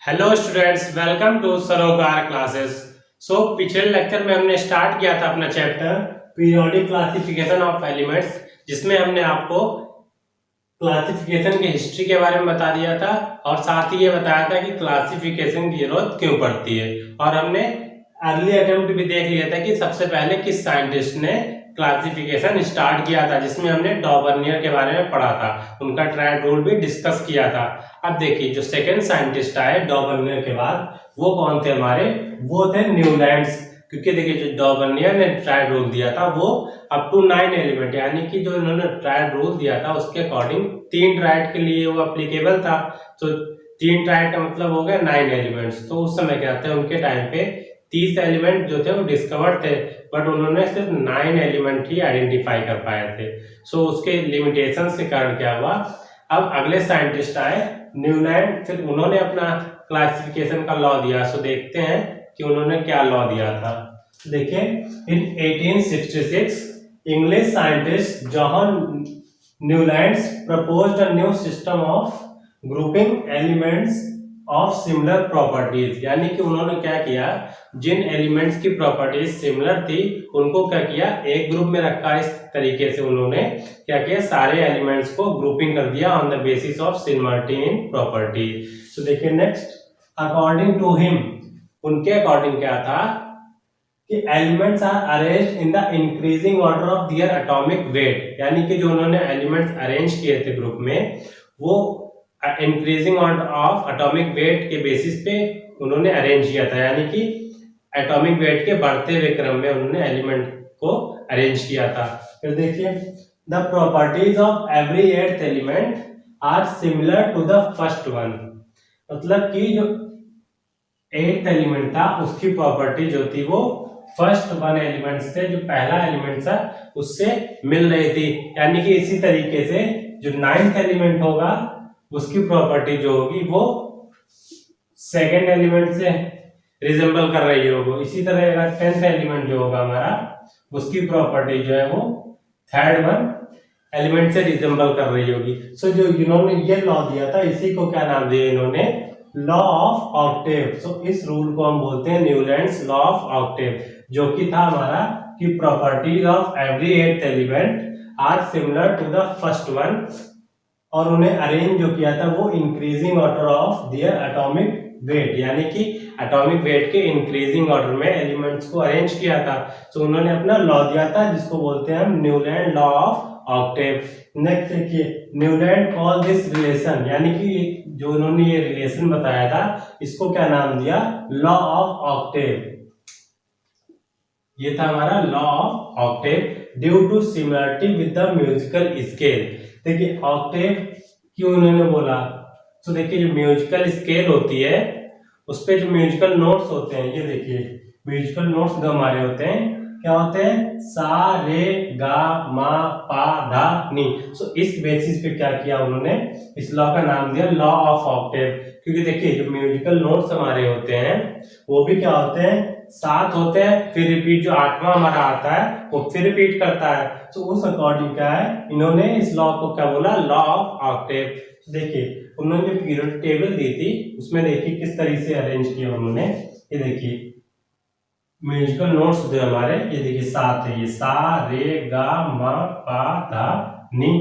Hello students, welcome to सरोकार classes. पिछले lecture में हमने स्टार्ट किया था अपना chapter periodic classification of elements, जिसमें हमने आपको क्लासिफिकेशन की हिस्ट्री के बारे में बता दिया था और साथ ही ये बताया था कि क्लासिफिकेशन की जरूरत क्यों पड़ती है। और हमने अर्ली अटेम्प्ट भी देख लिया था कि सबसे पहले किस साइंटिस्ट ने क्लासिफिकेशन स्टार्ट किया था, जिसमें हमने डॉबर्नियर के बारे में पढ़ा था, उनका ट्रायल रूल भी डिस्कस किया था। अब देखिए, जो सेकेंड साइंटिस्ट आए डॉबर्नियर के बाद, वो कौन थे हमारे? वो थे न्यूलैंड्स। क्योंकि देखिए, जो डॉबर्नियर ने ट्रायल रूल दिया था वो अप टू 9 एलिमेंट, यानी कि जो इन्होंने ट्रायल रूल दिया था उसके अकॉर्डिंग 3 ट्राइड के लिए वो अप्लीकेबल था। तो 3 ट्राइड का मतलब हो गया 9 एलिमेंट्स। तो उस समय क्या थे, उनके टाइम पे 30 एलिमेंट जो थे वो डिस्कवर्ड थे, बट उन्होंने सिर्फ 9 एलिमेंट ही आइडेंटिफाई कर पाए थे। उसके लिमिटेशंस के कारण क्या हुआ, अब अगले साइंटिस्ट आए न्यूलैंड, फिर उन्होंने अपना क्लासिफिकेशन का लॉ दिया। देखते हैं कि उन्होंने क्या लॉ दिया था। देखिए, इन 1866 English scientist John Newlands proposed a new system of grouping elements of similar properties। यानी कि उन्होंने क्या किया, जिन एलिमेंट्स की प्रॉपर्टीज सिमिलर थी उनको क्या किया, एक ग्रुप में रखा। इस तरीके से उन्होंने क्या किया, सारे एलिमेंट्स को ग्रुपिंग कर दिया on the basis of similarity in properties. तो देखिए नेक्स्ट, अकॉर्डिंग टू हिम, उनके अकॉर्डिंग क्या था कि elements are arranged in the increasing order of their atomic weight. यानी कि जो उन्होंने एलिमेंट्स अरेंज किए थे ग्रुप में, वो increasing order of atomic weight के बेसिस पे उन्होंने अरेंज किया था। यानी कि एटॉमिक वेट के बढ़ते हुए क्रम में उन्होंने एलिमेंट को अरेंज किया था। फिर देखिए, the properties of every eighth element are similar to the first one. मतलब कि जो एर्थ एलिमेंट था उसकी प्रॉपर्टी जो थी वो फर्स्ट वन एलिमेंट से, जो पहला एलिमेंट था उससे मिल रही थी। यानी कि इसी तरीके से जो 9th एलिमेंट होगा उसकी प्रॉपर्टी जो होगी वो सेकेंड एलिमेंट से रिजेंबल कर रही होगी। इसी तरह अगर 10th एलिमेंट जो होगा हमारा, उसकी प्रॉपर्टी जो है वो थर्ड वन एलिमेंट से रिजेंबल कर रही होगी। जो इन्होंने ये लॉ दिया था, इसी को क्या नाम दिया इन्होंने, लॉ ऑफ ऑक्टेव। इस रूल को हम बोलते हैं न्यूलैंड्स लॉ ऑफ ऑक्टेव, जो कि था हमारा कि properties of every eighth element are similar to the first one. और उन्हें अरेंज जो किया था वो increasing order of their atomic weight, यानी कि एटॉमिक वेट के इंक्रीजिंग ऑर्डर में एलिमेंट्स को अरेंज किया था। उन्होंने अपना लॉ दिया था, जिसको बोलते हैं हम Newland law of octave. Next देखिए, न्यूलैंड कॉल दिस रिलेशन, यानी कि जो उन्होंने ये रिलेशन बताया था इसको क्या नाम दिया, लॉ ऑफ ऑक्टेव। ये था हमारा law of octave due to similarity with the musical scale. देखिए ऑक्टेव क्यों उन्होंने बोला, तो देखिए जो म्यूजिकल स्केल होती है उस पे जो म्यूजिकल नोट्स होते हैं, ये देखिए म्यूजिकल नोट्स जो हमारे होते हैं क्या होते हैं, सा रे गा मा पा धा नी। इस बेसिस पे क्या किया उन्होंने, इस लॉ का नाम दिया लॉ ऑफ ऑक्टेव। क्योंकि देखिए जो म्यूजिकल नोट्स हमारे होते हैं वो भी क्या होते हैं, 7 होते हैं, फिर रिपीट जो 8वां हमारा आता है वो फिर रिपीट करता है। उस अकॉर्डिंग क्या है, इन्होंने इस लॉ को क्या बोला, लॉ ऑफ ऑक्टेव। देखिए उन्होंने जो पीरियड टेबल दी थी उसमें देखिए किस तरीके से अरेंज किया उन्होंने। ये देखिए म्यूजिकल नोट्स जो हमारे, ये देखिए 7 है, ये सा रे गा मा पा धा नी।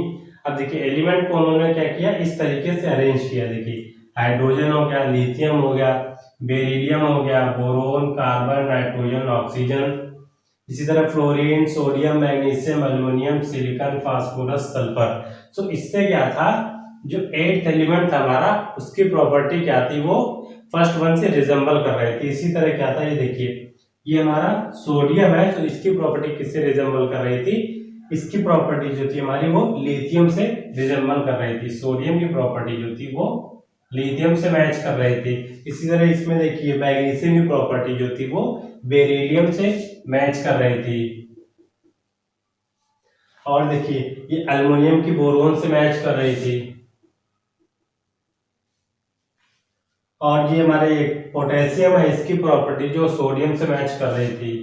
अब देखिए एलिमेंट को उन्होंने क्या किया, इस तरीके से अरेंज किया। देखिए हाइड्रोजन हो गया, लिथियम हो गया, बेरिलियम हो गया, बोरोन, कार्बन, नाइट्रोजन, ऑक्सीजन। इसी तरह fluorine, sodium, magnesium, aluminium, silicon, phosphorus, sulphur. इससे क्या था, जो 8th एलिमेंट था हमारा उसकी प्रॉपर्टी क्या थी, वो फर्स्ट वन से रिजेंबल कर रही थी। इसी तरह क्या था, ये देखिए ये हमारा सोडियम है, तो इसकी प्रॉपर्टी किससे रिजेंबल कर रही थी, इसकी प्रॉपर्टी जो थी हमारी वो लिथियम से रिजेंबल कर रही थी। सोडियम की प्रॉपर्टी जो थी वो लिथियम से मैच कर रही थी। इसी तरह इसमें देखिए मैग्नीशियम की प्रॉपर्टी जो थी वो बेरिलियम से मैच कर रही थी। और देखिए ये एल्युमिनियम की बोरोन से मैच कर रही थी। और ये हमारे पोटेशियम है, इसकी प्रॉपर्टी जो सोडियम से मैच कर रही थी।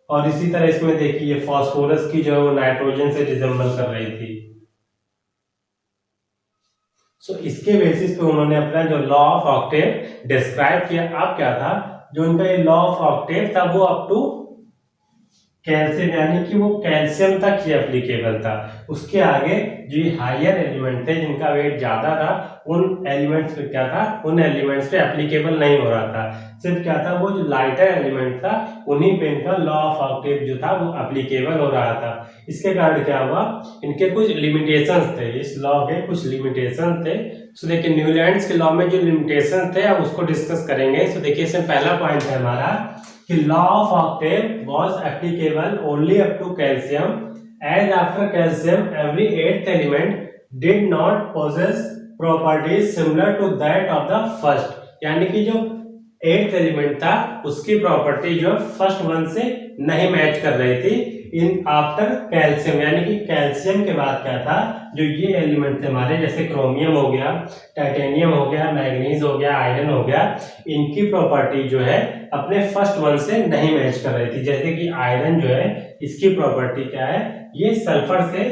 और इसी तरह इसमें देखिए फास्फोरस की जो है वो नाइट्रोजन से रिजेंबल कर रही थी। सो इसके बेसिस पे उन्होंने अपना जो लॉ ऑफ ऑक्टेव डिस्क्राइब किया। अब क्या था, जो उनका ये लॉ ऑफ ऑक्टेव था वो अप टू कैल्शियम, यानी कि वो कैल्शियम तक ही एप्लीकेबल था। उसके आगे जो हायर एलिमेंट थे जिनका वेट ज्यादा था, उन एलिमेंट्स पे क्या था, उन एलिमेंट्स पे एप्लीकेबल नहीं हो रहा था। सिर्फ क्या था, वो जो लाइटर एलिमेंट था उन्हीं पे इनका लॉ ऑफ ऑक्टेव जो था वो एप्लीकेबल हो रहा था। इसके कारण क्या हुआ, इनके कुछ लिमिटेशंस थे, इस लॉ के कुछ लिमिटेशन थे। सो देखिए न्यूलैंड्स के लॉ में जो लिमिटेशन थे अब उसको डिस्कस करेंगे। सो देखिए इसमें पहला पॉइंट है हमारा कि law of octave was applicable only up to calcium, as after calcium every eighth element did not possess properties similar to that of the first. यानी कि जो एट्थ एलिमेंट था उसकी प्रॉपर्टी जो फर्स्ट वन से नहीं मैच कर रही थी इन आफ्टर कैल्शियम। यानी कि कैल्शियम के बाद क्या था, जो ये एलिमेंट थे हमारे, जैसे क्रोमियम हो गया, टाइटेनियम हो गया, मैग्नीज हो गया, आयरन हो गया, इनकी प्रॉपर्टी जो है अपने फर्स्ट वन से नहीं मैच कर रही थी। जैसे कि आयरन जो है इसकी प्रॉपर्टी क्या है, ये सल्फर से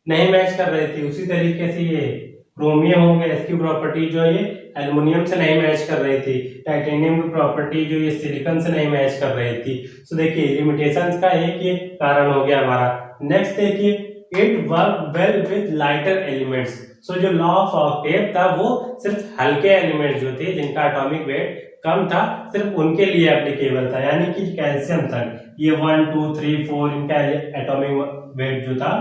नहीं मैच कर रही थी। उसी तरीके से ये क्रोमियम हो गया, इसकी प्रॉपर्टी जो है ये एल्युमिनियम से नहीं मैच कर रही थी। टाइटेनियम की प्रॉपर्टी जो ये सिलिकॉन से नहीं मैच कर रही थी। सो देखिए लिमिटेशंस का एक ये कारण हो गया हमारा। नेक्स्ट देखिए it work well with lighter elements. So जो लॉ ऑफ ऑक्टेव था वो सिर्फ हल्के एलिमेंट्स जो थे जिनका एटॉमिक वेट कम था सिर्फ उनके लिए एप्लीकेबल था। यानी कि कैल्शियम तक ये 1 2 3 4 इनका एटॉमिक वेट जो था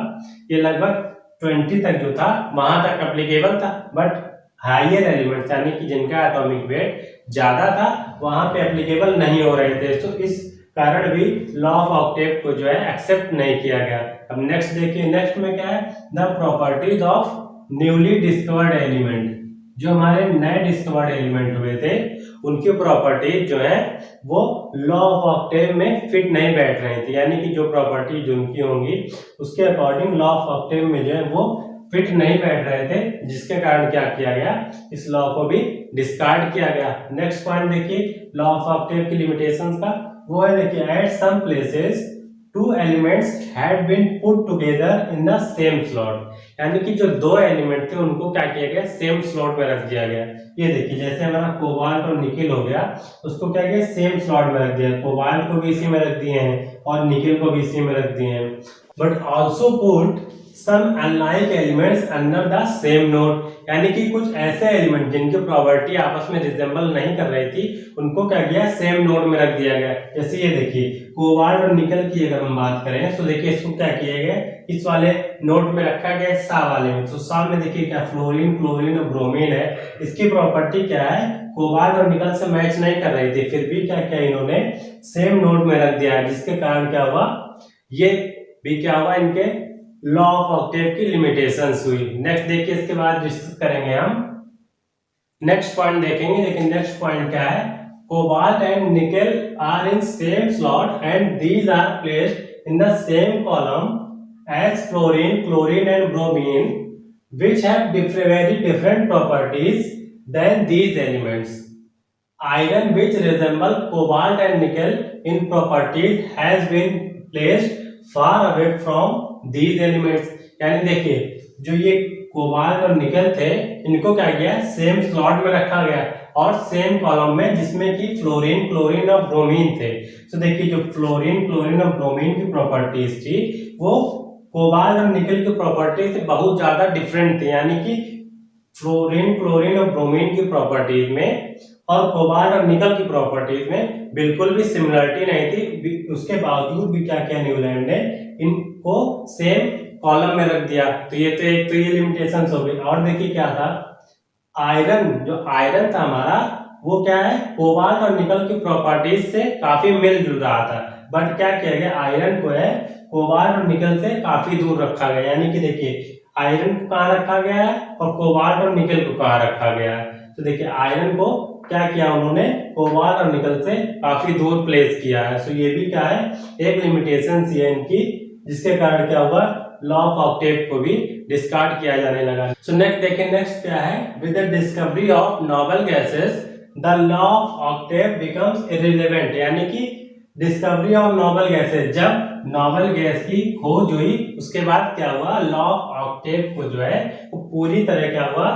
ये लगभग 20 तक जो था वहां तक एप्लीकेबल था। बट हायर एलिमेंट्स यानी कि जिनका एटॉमिक वेट ज्यादा था वहां पे एप्लीकेबल नहीं हो रहे थे। तो इस कारण भी लॉ ऑफ ऑक्टेव को जो है एक्सेप्ट नहीं किया गया। अब नेक्स्ट देखिए, नेक्स्ट में क्या है, the properties of newly discovered element. जो हमारे नए डिस्कवर्ड एलिमेंट हुए थे उनकी प्रॉपर्टीज जो है वो लॉ ऑफ ऑक्टेव में फिट नहीं बैठ रही थी। यानी कि जो प्रॉपर्टीज उनकी होंगी उसके अकॉर्डिंग लॉ ऑफ ऑक्टेव में जो है वो फिट नहीं बैठ रहे थे, जिसके कारण क्या किया गया, इस लॉ को भी डिस्कार्ड किया गया। नेक्स्ट पॉइंट देखिए लॉ ऑफ ऑक्टेव की लिमिटेशंस का, वो है देखिए at some places two elements had been put together in the same slot. यानी कि जो दो एलिमेंट थे उनको क्या किया गया, सेम स्लॉट में रख दिया गया। ये देखिए जैसे हमारा कोबाल्ट और निकेल हो गया, उसको क्या किया, सेम स्लॉट में रख दिया। कोबाल्ट को भी इसी में रख दिए हैं और निकेल को भी इसी में रख दिए हैं। But also put some unlike elements under the same note. यानी कि कुछ ऐसे एलिमेंट जिनकी प्रॉपर्टी आपस में रिजेंबल नहीं कर रही थी उनको क्या किया, सेम नोड में रख दिया गया। जैसे ये देखिए कोबाल्ट और निकल की अगर हम बात करें तो देखिए इसको क्या किया गया, इस वाले नोड में रखा गया सा वाले में। तो सा में देखिए क्या फ्लोरीन, क्लोरीन और ब्रोमीन है, इसकी प्रॉपर्टी क्या है, कोबाल्ट और निकल से मैच नहीं कर रही थी, फिर भी क्या किया इन्होंने सेम नोड में रख दिया, जिसके कारण क्या हुआ, ये भी क्या हुआ, इनके लॉ ऑफ ऑक्टेव की लिमिटेशंस हुई। नेक्स्ट देखिए इसके बाद डिस्कस करेंगे हम नेक्स्ट पॉइंट देखेंगे। लेकिन नेक्स्ट पॉइंट क्या है, cobalt and nickel are in same slot and these are placed in the same column as fluorine, chlorine and bromine which have very different properties than these elements. Iron which resemble cobalt and nickel in properties has been placed far away from these elements. यानी देखिए जो ये cobalt और निकल थे इनको क्या किया, सेम स्लॉट में रखा गया और सेम कॉलम में जिसमें कि फ्लोरीन, क्लोरीन और ब्रोमीन थे। तो देखिए जो फ्लोरीन, क्लोरीन और ब्रोमीन की प्रॉपर्टीज थी वो कोबाल्ट और निकल की प्रॉपर्टी से बहुत ज्यादा डिफरेंट थी। यानी कि फ्लोरीन, क्लोरीन और ब्रोमीन की प्रॉपर्टीज में और कोबाल्ट और निकल की प्रॉपर्टीज में बिल्कुल भी सिमिलरिटी नहीं थी। उसके बावजूद भी क्या किया न्यूलैंड ने, इनको सेम कॉलम में रख दिया। तो ये तो एक तो ये लिमिटेशंस हो गई। और देखिए क्या था, आयरन, जो आयरन था हमारा वो क्या है, कोबाल्ट और निकल की प्रॉपर्टीज से काफी मिलजुल रहा था। बट क्या किया गया, आयरन को है कोबाल्ट और निकल से काफी दूर रखा गया। यानी कि देखिए आयरन को कहाँ रखा गया है और कोबाल्ट और निकल को कहाँ रखा गया है। तो देखिए आयरन को क्या किया उन्होंने, कोबाल्ट और निकल से काफी दूर प्लेस किया है। सो ये भी क्या है, एक लिमिटेशन है इनकी, जिसके कारण क्या हुआ, लॉ ऑफ ऑक्टेव को भी डिस्कार्ड किया जाने लगा। सो नेक्स्ट देखें, नेक्स्ट क्या है, with the discovery of noble gases the law of Octave becomes irrelevant. यानी कि डिस्कवरी ऑफ नोबल गैसेस, जब नोबल गैस की खोज हुई उसके बाद क्या हुआ, लॉ ऑफ ऑक्टेव को जो है वो पूरी तरह क्या हुआ,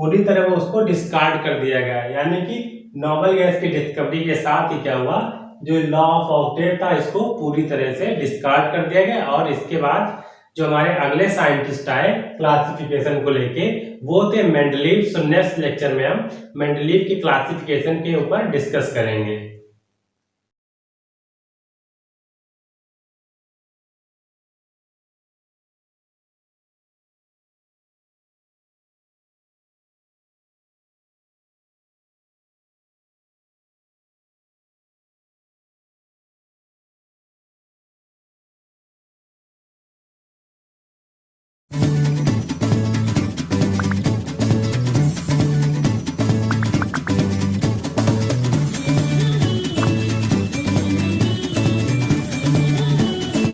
पूरी तरह वो उसको डिस्कार्ड कर दिया गया। यानी कि नोबेल गैस की डिस्कवरी के साथ ही क्या हुआ, जो लॉ ऑफ ऑक्टेव था इसको पूरी तरह से डिस्कार्ड कर दिया गया। और इसके बाद जो हमारे अगले साइंटिस्ट आए क्लासिफिकेशन को लेके, वो थे मेंडलीव। सो नेक्स्ट लेक्चर में हम मेंडलीव की क्लासिफिकेशन के ऊपर डिस्कस करेंगे।